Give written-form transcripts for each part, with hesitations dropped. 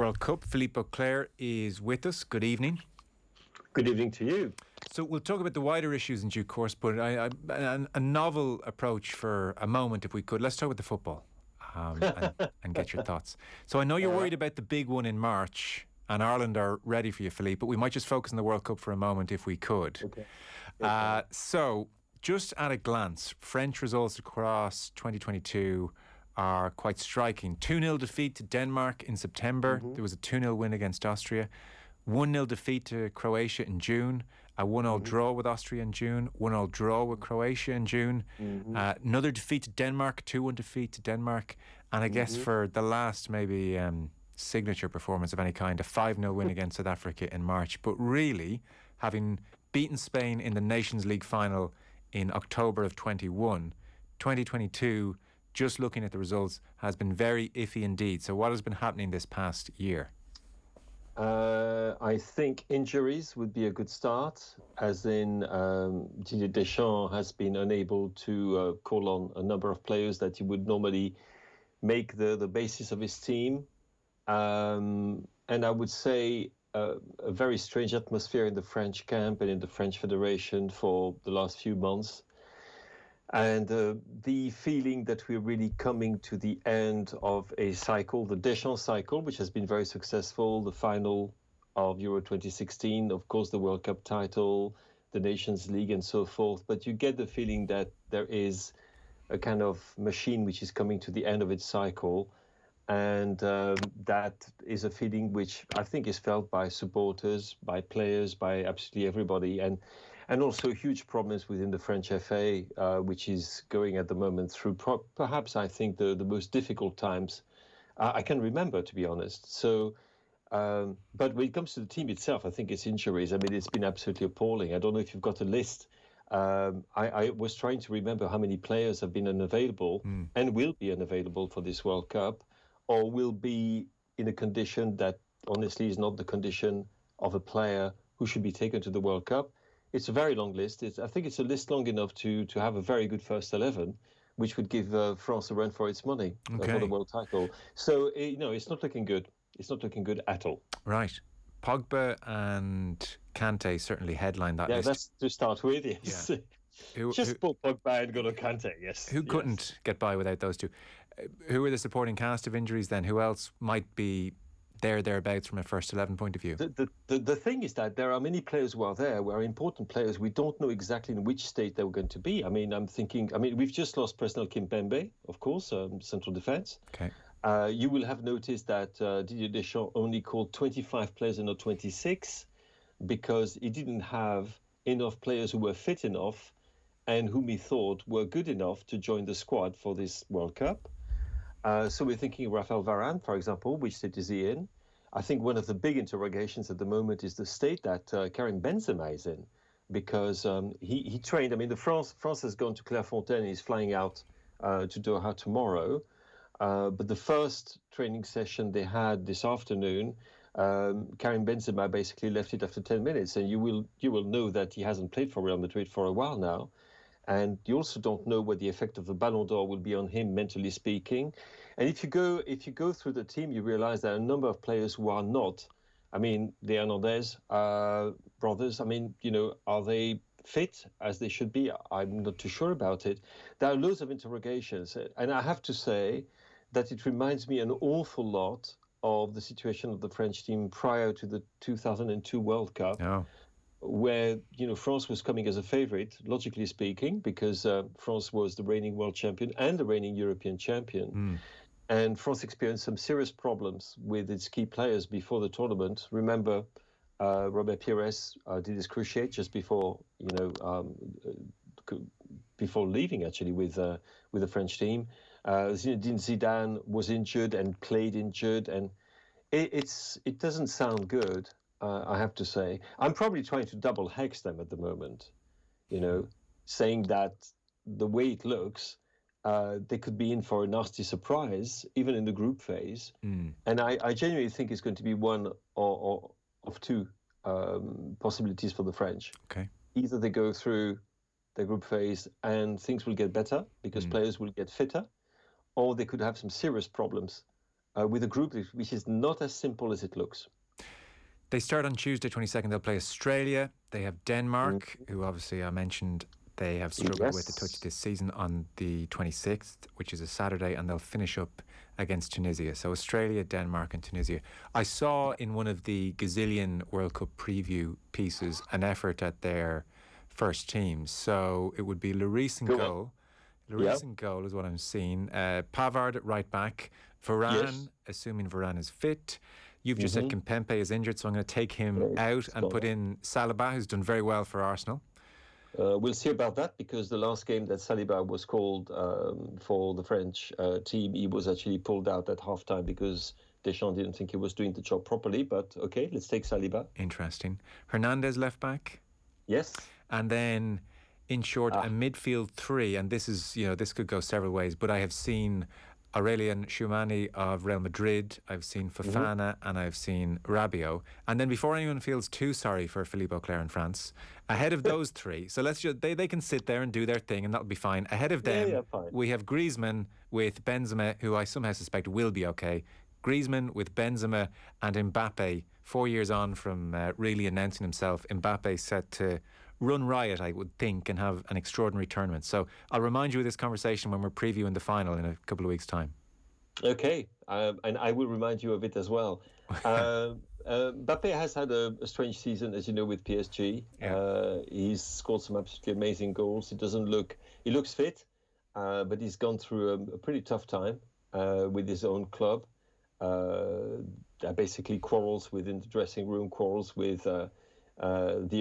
World Cup. Philippe Auclair is with us. Good evening. Good evening to you. So we'll talk about the wider issues in due course, but a novel approach for a moment, if we could. Let's talk about the football and get your thoughts. So I know you're worried about the big one in March, and Ireland are ready for you, Philippe, but we might just focus on the World Cup for a moment if we could. Okay. So just at a glance, French results across 2022 are quite striking. 2-0 defeat to Denmark in September. There was a 2-0 win against Austria. 1-0 defeat to Croatia in June. A 1-0 draw with Austria in June. 1-0 draw with Croatia in June. Another defeat to Denmark. 2-1 defeat to Denmark. And I guess for the last maybe signature performance of any kind, a 5-0 win against South Africa in March. But really, having beaten Spain in the Nations League final in October of 2022, just looking at the results, has been very iffy indeed. So what has been happening this past year? I think injuries would be a good start, as in Didier Deschamps has been unable to call on a number of players that he would normally make the basis of his team. And I would say a very strange atmosphere in the French camp and in the French Federation for the last few months. And the feeling that we're really coming to the end of a cycle, the Deschamps cycle, which has been very successful, the final of Euro 2016, of course, the World Cup title, the Nations League and so forth. But you get the feeling that there is a kind of machine which is coming to the end of its cycle. And that is a feeling which I think is felt by supporters, by players, by absolutely everybody. And also huge problems within the French FA, which is going at the moment through perhaps, I think, the most difficult times I can remember, to be honest. So, but when it comes to the team itself, I think it's injuries. I mean, it's been absolutely appalling. I don't know if you've got a list. I was trying to remember how many players have been unavailable and will be unavailable for this World Cup, or will be in a condition that honestly is not the condition of a player who should be taken to the World Cup. It's a very long list. I think it's a list long enough to have a very good first 11, which would give France a run for its money for the world title. So, it's not looking good. It's not looking good at all. Right. Pogba and Kante certainly headline that list. Yeah, that's to start with, yes. Yeah. Just put Pogba and N'Golo Kante, yes. Who couldn't get by without those two? Who are the supporting cast of injuries then? Who else might be thereabouts from a first 11 point of view? The thing is that there are many players who are there, who are important players. We don't know exactly in which state they were going to be. I mean, we've just lost Presnel Kimpembe, of course, central defence. Okay. You will have noticed that Didier Deschamps only called 25 players and not 26, because he didn't have enough players who were fit enough and whom he thought were good enough to join the squad for this World Cup. So we're thinking Raphael Varane, for example, which state is he in? I think one of the big interrogations at the moment is the state that Karim Benzema is in, because he trained. I mean, France has gone to Clairefontaine and he's flying out to Doha tomorrow. But the first training session they had this afternoon, Karim Benzema basically left it after 10 minutes, and you will know that he hasn't played for Real Madrid for a while now. And you also don't know what the effect of the Ballon d'Or will be on him, mentally speaking. And if you go through the team, you realize there are a number of players who are not. I mean, the Hernandez brothers, are they fit as they should be? I'm not too sure about it. There are loads of interrogations. And I have to say that it reminds me an awful lot of the situation of the French team prior to the 2002 World Cup. Oh. Where France was coming as a favorite, logically speaking, because France was the reigning world champion and the reigning European champion. And France experienced some serious problems with its key players before the tournament. Remember, Robert Pires did his cruciate just before leaving, actually, with the French team. Zinedine Zidane was injured and played injured, and it doesn't sound good. I have to say, I'm probably trying to double hex them at the moment, saying that the way it looks, they could be in for a nasty surprise, even in the group phase. And I genuinely think it's going to be one or of two possibilities for the French. Okay. Either they go through the group phase and things will get better because players will get fitter, or they could have some serious problems with a group which is not as simple as it looks. They start on Tuesday 22nd. They'll play Australia. They have Denmark, who obviously I mentioned they have struggled with a touch this season, on the 26th, which is a Saturday, and they'll finish up against Tunisia. So Australia, Denmark and Tunisia. I saw in one of the gazillion World Cup preview pieces an effort at their first teams. So it would be Lloris in goal. Lloris in goal is what I'm seeing. Pavard at right back. Varane, assuming Varane is fit. You've just said Kimpembe is injured, so I'm going to take him out and put in Saliba, who's done very well for Arsenal. We'll see about that, because the last game that Saliba was called for the French team, he was actually pulled out at halftime because Deschamps didn't think he was doing the job properly. But okay, let's take Saliba. Interesting. Hernandez left back. Yes. And then, in short, a midfield three, and this is, this could go several ways, but I have seen Aurelien Tchouameni of Real Madrid, I've seen Fofana, and I've seen Rabiot. And then, before anyone feels too sorry for Philippe Auclair in France, ahead of those three, so let's just, they can sit there and do their thing, and that'll be fine. Ahead of them, we have Griezmann with Benzema, who I somehow suspect will be okay. Griezmann with Benzema and Mbappe, 4 years on from really announcing himself. Mbappe set to run riot, I would think, and have an extraordinary tournament. So I'll remind you of this conversation when we're previewing the final in a couple of weeks' time. Okay, and I will remind you of it as well. Mbappe has had a strange season, as you know, with PSG. He's scored some absolutely amazing goals. He looks fit, but he's gone through a pretty tough time with his own club. Basically quarrels within the dressing room, quarrels with the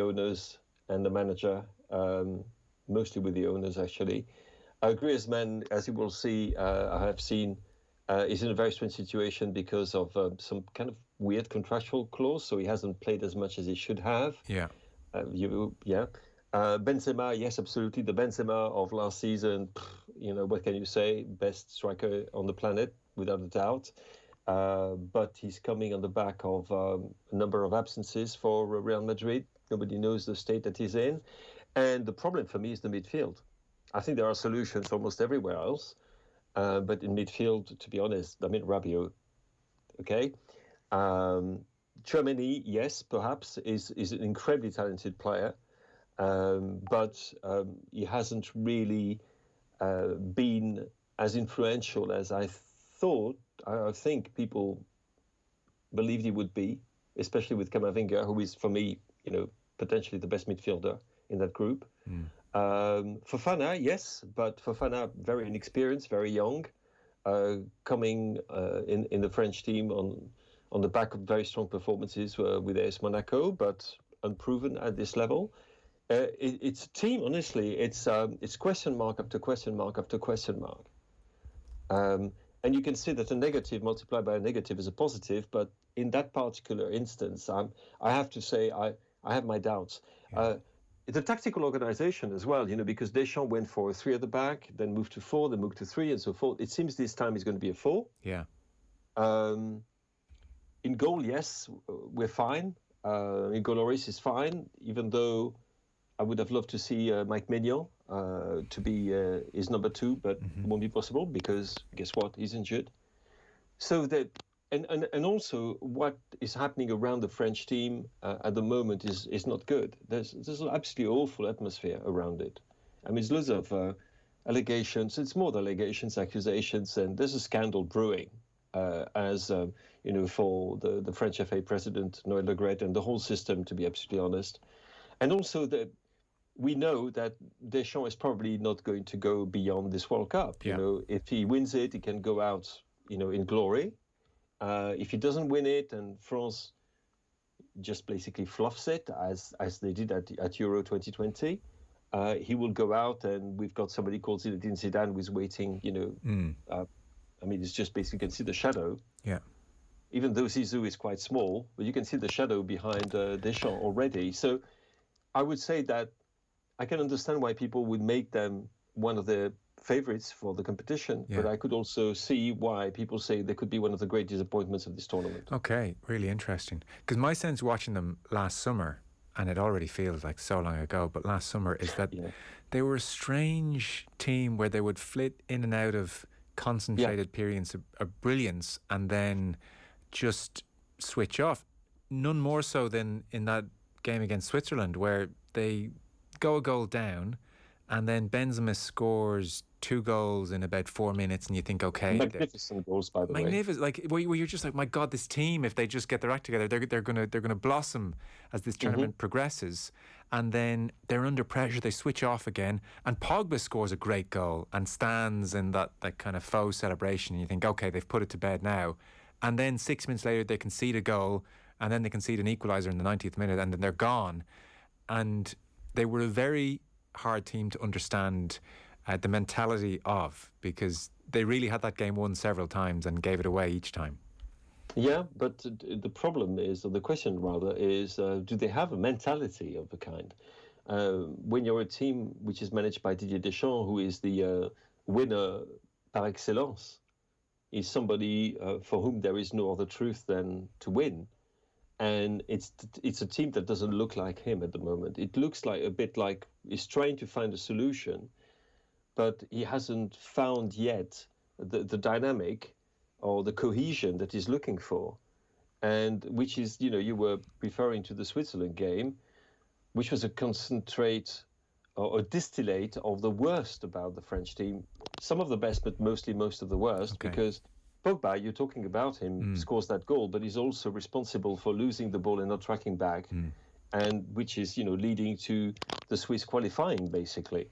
owners and the manager, mostly with the owners, actually. Griezmann, as you will see, I have seen, is in a very strange situation because of some kind of weird contractual clause, so he hasn't played as much as he should have. Benzema, yes, absolutely. The Benzema of last season, what can you say? Best striker on the planet, without a doubt. But he's coming on the back of a number of absences for Real Madrid. Nobody knows the state that he's in. And the problem for me is the midfield. I think there are solutions almost everywhere else. But in midfield, to be honest, I mean, Rabiot, okay? Tchouameni, yes, perhaps, is an incredibly talented player. But he hasn't really been as influential as I think people believed he would be, especially with Camavinga, who is, for me, potentially the best midfielder in that group. Fofana, yes, but Fofana very inexperienced, very young, coming in the French team on the back of very strong performances with AS Monaco, but unproven at this level. It's a team, honestly. It's question mark after question mark after question mark. And you can see that a negative multiplied by a negative is a positive, but in that particular instance, I have to say I have my doubts. The tactical organization as well, because Deschamps went for 3 at the back, then moved to 4, then moved to 3, and so forth. It seems this time he's going to be a 4. Yeah. In goal, yes, we're fine. Hugo Lloris is fine, even though I would have loved to see Mike Maignan to be his number 2, but it won't be possible because guess what? He's injured. So that, and also what is happening around the French team at the moment is not good. There's an absolutely awful atmosphere around it. I mean, there's loads of allegations. It's more than allegations, accusations, and there's a scandal brewing. For the French FA president, Noël Le Graët, and the whole system, to be absolutely honest. And also that we know that Deschamps is probably not going to go beyond this World Cup. If he wins it, he can go out, in glory. If he doesn't win it and France just basically fluffs it, as they did at Euro 2020, he will go out, and we've got somebody called Zinedine Zidane who's waiting, it's just basically, you can see the shadow. Yeah. Even though Zizou is quite small, but you can see the shadow behind Deschamps already. So I would say that I can understand why people would make them one of the favorites for the competition, but I could also see why people say they could be one of the great disappointments of this tournament. Okay, really interesting. Because my sense watching them last summer, and it already feels like so long ago, but last summer, is that they were a strange team where they would flit in and out of concentrated periods of brilliance and then just switch off. None more so than in that game against Switzerland, where they go a goal down and then Benzema scores 2 goals in about 4 minutes, and you think, okay, magnificent goals, by the way. Magnificent, like where you're just like, my God, this team, if they just get their act together, they're gonna blossom as this tournament progresses. And then they're under pressure, they switch off again, and Pogba scores a great goal and stands in that kind of faux celebration. And you think, okay, they've put it to bed now. And then 6 minutes later, they concede a goal, and then they concede an equaliser in the 90th minute, and then they're gone. And they were a very hard team to understand the mentality of, because they really had that game won several times and gave it away each time. Yeah, but the problem is, or the question rather, is do they have a mentality of a kind? When you're a team which is managed by Didier Deschamps, who is the winner par excellence, is somebody for whom there is no other truth than to win. And it's a team that doesn't look like him at the moment. It looks like a bit like he's trying to find a solution, but he hasn't found yet the dynamic or the cohesion that he's looking for. And which is, you were referring to the Switzerland game, which was a concentrate or a distillate of the worst about the French team. Some of the best, but mostly most of the worst, because Pogba, you're talking about him, scores that goal, but he's also responsible for losing the ball and not tracking back, and which is, leading to the Swiss qualifying, basically.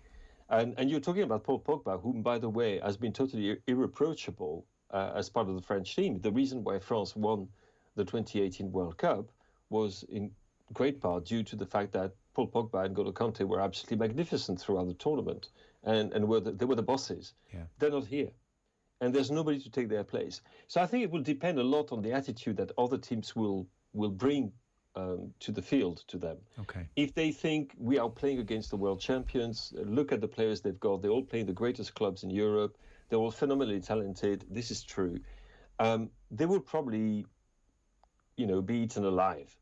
And you're talking about Paul Pogba, whom, by the way, has been totally irreproachable as part of the French team. The reason why France won the 2018 World Cup was in great part due to the fact that Paul Pogba and N'Golo Kante were absolutely magnificent throughout the tournament, and they were the bosses. Yeah. They're not here, and there's nobody to take their place. So I think it will depend a lot on the attitude that other teams will bring to the field to them. Okay. If they think we are playing against the world champions, look at the players they've got. They all play in the greatest clubs in Europe. They're all phenomenally talented. This is true. They will probably, be eaten alive.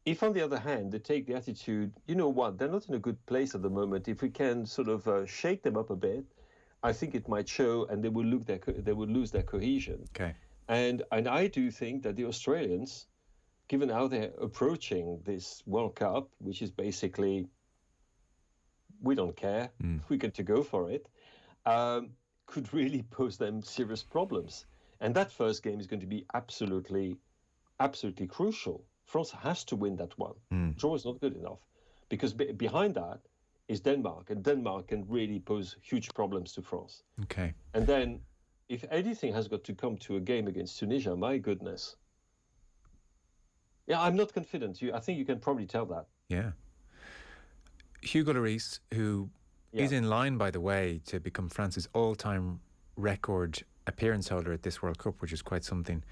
If, on the other hand, they take the attitude, you know what, they're not in a good place at the moment. If we can sort of shake them up a bit, I think it might show, and they will lose their cohesion. Okay. And I do think that the Australians, given how they're approaching this World Cup, which is basically, we don't care, we get to go for it, could really pose them serious problems. And that first game is going to be absolutely crucial. France has to win that one. Draw is not good enough, because behind that is Denmark, and Denmark can really pose huge problems to France. Okay. And then, if anything has got to come to a game against Tunisia, my goodness. Yeah, I'm not confident. I think you can probably tell that. Yeah. Hugo Lloris, who is in line, by the way, to become France's all-time record appearance holder at this World Cup, which is quite something.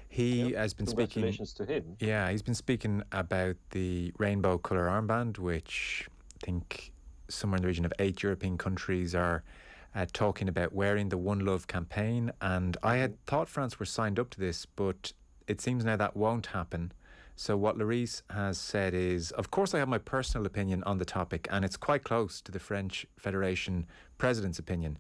He has been speaking. Congratulations to him. Yeah, he's been speaking about the rainbow colour armband, which I think somewhere in the region of 8 European countries are talking about wearing the One Love campaign. And I had thought France were signed up to this, but it seems now that won't happen. So what Lloris has said is, of course I have my personal opinion on the topic, and it's quite close to the French Federation president's opinion.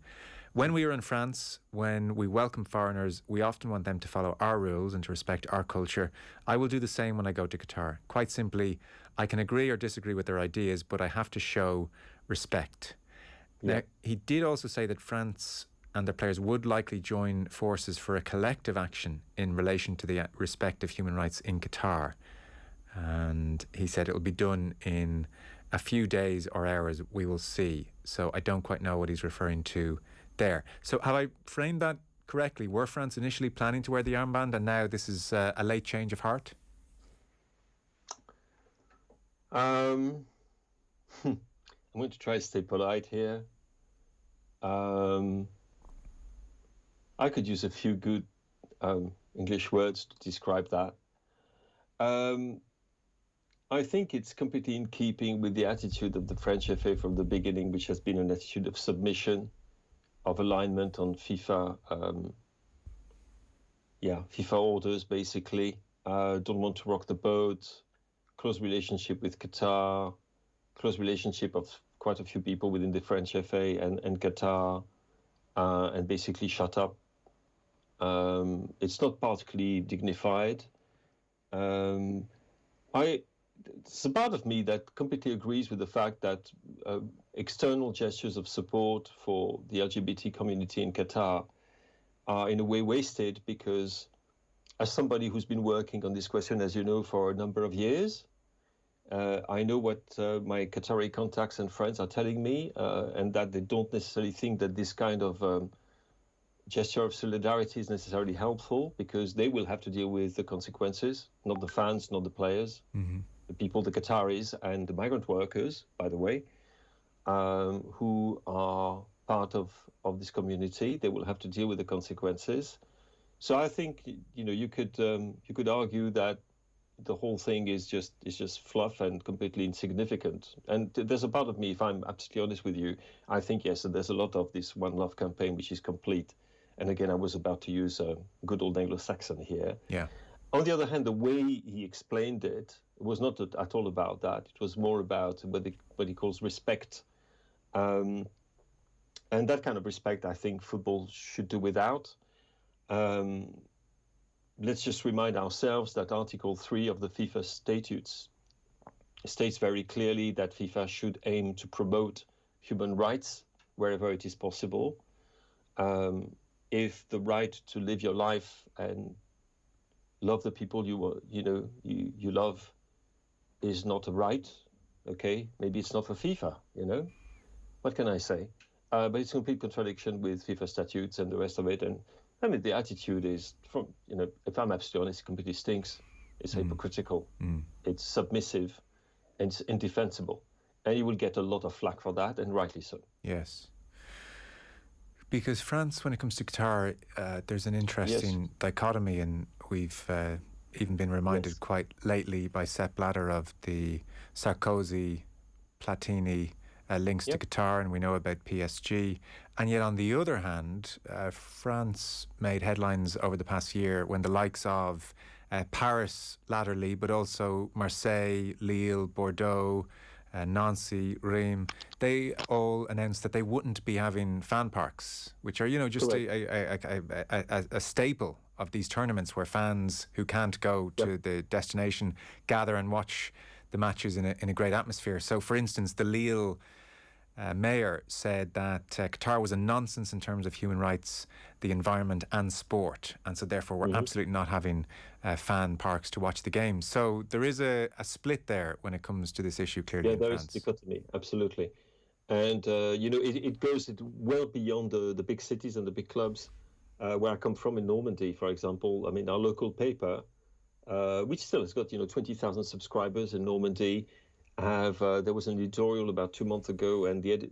When we are in France, when we welcome foreigners, we often want them to follow our rules and to respect our culture. I will do the same when I go to Qatar. Quite simply, I can agree or disagree with their ideas, but I have to show respect. Yeah. Now, he did also say that France and their players would likely join forces for a collective action in relation to the respect of human rights in Qatar. And he said it will be done in a few days or hours, we will see. So I don't quite know what he's referring to there. So have I framed that correctly? Were France initially planning to wear the armband, and now this is a late change of heart? I'm going to try to stay polite here. I could use a few good English words to describe that. I think it's completely in keeping with the attitude of the French FA from the beginning, which has been an attitude of submission, of alignment on FIFA, FIFA orders, basically. Don't want to rock the boat, close relationship with Qatar, close relationship of quite a few people within the French FA and Qatar, and basically shut up It's not particularly dignified. It's a part of me that completely agrees with the fact that external gestures of support for the LGBT community in Qatar are in a way wasted, because as somebody who's been working on this question, as you know, for a number of years, I know what my Qatari contacts and friends are telling me, and that they don't necessarily think that this kind of gesture of solidarity is necessarily helpful, because they will have to deal with the consequences, not the fans, not the players, the people, the Qataris, and the migrant workers, by the way, who are part of this community. They will have to deal with the consequences. So I think, you know, you could argue that the whole thing is just fluff and completely insignificant. And there's a part of me, if I'm absolutely honest with you, I think, yes, there's a lot of this One Love campaign which is complete. And again, I was about to use a good old Anglo-Saxon here. Yeah. On the other hand, the way he explained it was not at all about that. It was more about what he calls respect. And that kind of respect, I think football should do without. Let's just remind ourselves that Article 3 of the FIFA statutes states very clearly that FIFA should aim to promote human rights wherever it is possible. If the right to live your life and love the people you love is not a right, okay, maybe it's not for FIFA, you know? What can I say? But it's a complete contradiction with FIFA statutes and the rest of it. And I mean, the attitude is, from, you know, if I'm absolutely honest, it completely stinks. It's hypocritical. It's submissive, and it's indefensible. And you will get a lot of flack for that, and rightly so. Yes. Because France, when it comes to Qatar, there's an interesting dichotomy, and we've even been reminded quite lately by Sepp Blatter of the Sarkozy, Platini links to Qatar, and we know about PSG. And yet, on the other hand, France made headlines over the past year when the likes of Paris latterly, but also Marseille, Lille, Bordeaux, Nancy, Reims, they all announced that they wouldn't be having fan parks, which are, you know, just a staple of these tournaments, where fans who can't go to the destination gather and watch the matches in a great atmosphere. So, for instance, the Lille mayor said that Qatar was a nonsense in terms of human rights, the environment and sport, and so therefore we're absolutely not having fan parks to watch the games. So there is a split there when it comes to this issue, clearly, in France. Yeah, there is dichotomy, absolutely. And, you know, it goes well beyond the big cities and the big clubs. Where I come from in Normandy, for example, I mean, our local paper, which still has got, you know, 20,000 subscribers in Normandy, there was an editorial about 2 months ago, and the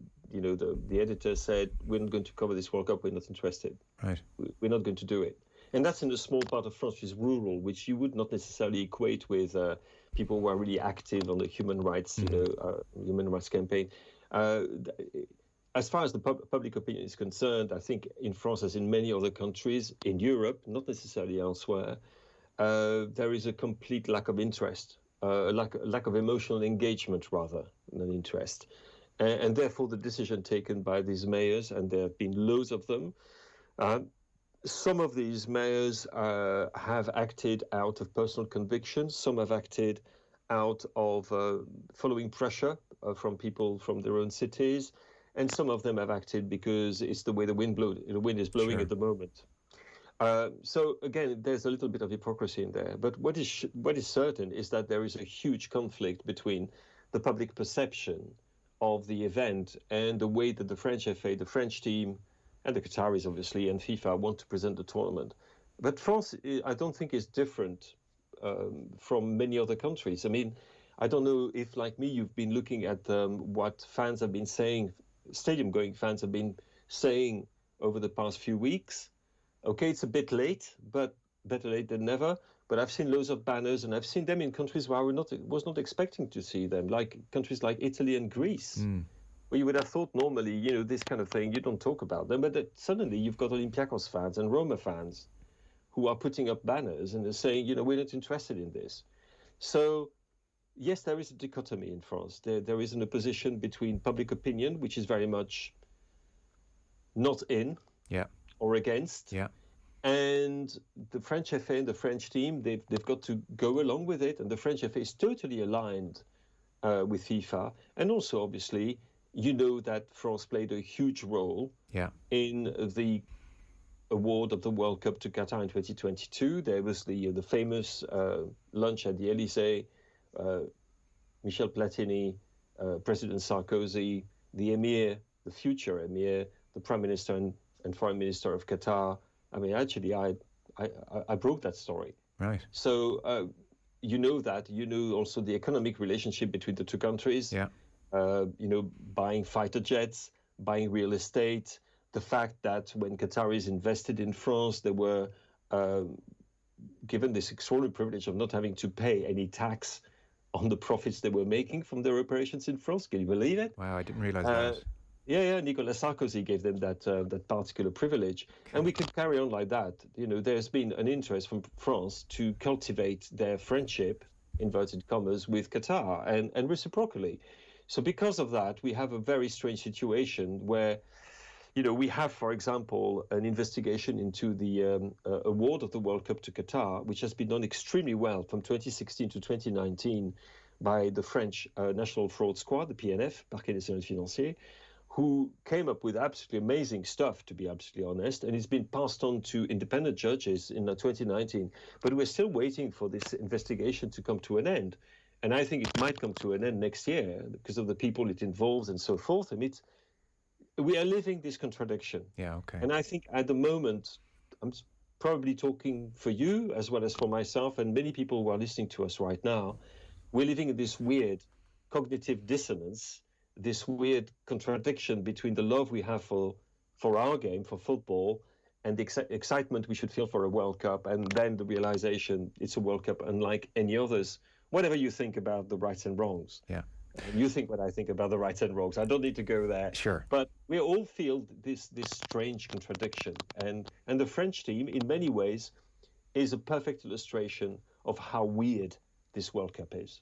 editor said, we're not going to cover this World Cup, we're not interested. Right. We're not going to do it. And that's in a small part of France, which is rural, which you would not necessarily equate with people who are really active on the human rights, human rights campaign. As far as the public opinion is concerned, I think in France, as in many other countries in Europe, not necessarily elsewhere, there is a complete lack of interest. A lack of emotional engagement rather than interest. And therefore the decision taken by these mayors, and there have been loads of them, some of these mayors have acted out of personal conviction, some have acted out of following pressure from people from their own cities, and some of them have acted because it's the way the wind is blowing at the moment. So again, there's a little bit of hypocrisy in there. But what is certain is that there is a huge conflict between the public perception of the event and the way that the French FA, the French team, and the Qataris, obviously, and FIFA want to present the tournament. But France, I don't think, is different from many other countries. I mean, I don't know if, like me, you've been looking at what fans have been saying, stadium-going fans have been saying over the past few weeks. Okay, it's a bit late, but better late than never. But I've seen loads of banners, and I've seen them in countries where I was not expecting to see them, like countries like Italy and Greece, where you would have thought normally, you know, this kind of thing, you don't talk about them. But suddenly you've got Olympiacos fans and Roma fans who are putting up banners and they're saying, you know, we're not interested in this. So, yes, there is a dichotomy in France. There is an opposition between public opinion, which is very much not in or against, And the French FA and the French team, they've got to go along with it. And the French FA is totally aligned with FIFA. And also, obviously, you know that France played a huge role in the award of the World Cup to Qatar in 2022. There was the famous lunch at the Elysee, Michel Platini, President Sarkozy, the Emir, the future Emir, the Prime Minister and Foreign Minister of Qatar. I mean, actually, I broke that story. Right. So you know that. You know also the economic relationship between the two countries. Yeah. You know, buying fighter jets, buying real estate, the fact that when Qataris invested in France, they were given this extraordinary privilege of not having to pay any tax on the profits they were making from their operations in France. Can you believe it? Wow, I didn't realize that. Yeah, Nicolas Sarkozy gave them that particular privilege, and we could carry on like that. You know, there's been an interest from France to cultivate their friendship, inverted commas, with Qatar, and reciprocally. So because of that, we have a very strange situation where, you know, we have, for example, an investigation into the award of the World Cup to Qatar, which has been done extremely well from 2016 to 2019 by the French National Fraud Squad, the PNF, Parquet National Financier, who came up with absolutely amazing stuff, to be absolutely honest, and it's been passed on to independent judges in 2019. But we're still waiting for this investigation to come to an end. And I think it might come to an end next year because of the people it involves and so forth. And we are living this contradiction. Yeah, okay. And I think at the moment, I'm probably talking for you as well as for myself and many people who are listening to us right now, we're living in this weird cognitive dissonance, this weird contradiction between the love we have for our game, for football, and the excitement we should feel for a World Cup, and then the realization it's a World Cup unlike any others. Whatever you think about the rights and wrongs. Yeah. You think what I think about the rights and wrongs. I don't need to go there. Sure. But we all feel this strange contradiction. And the French team, in many ways, is a perfect illustration of how weird this World Cup is.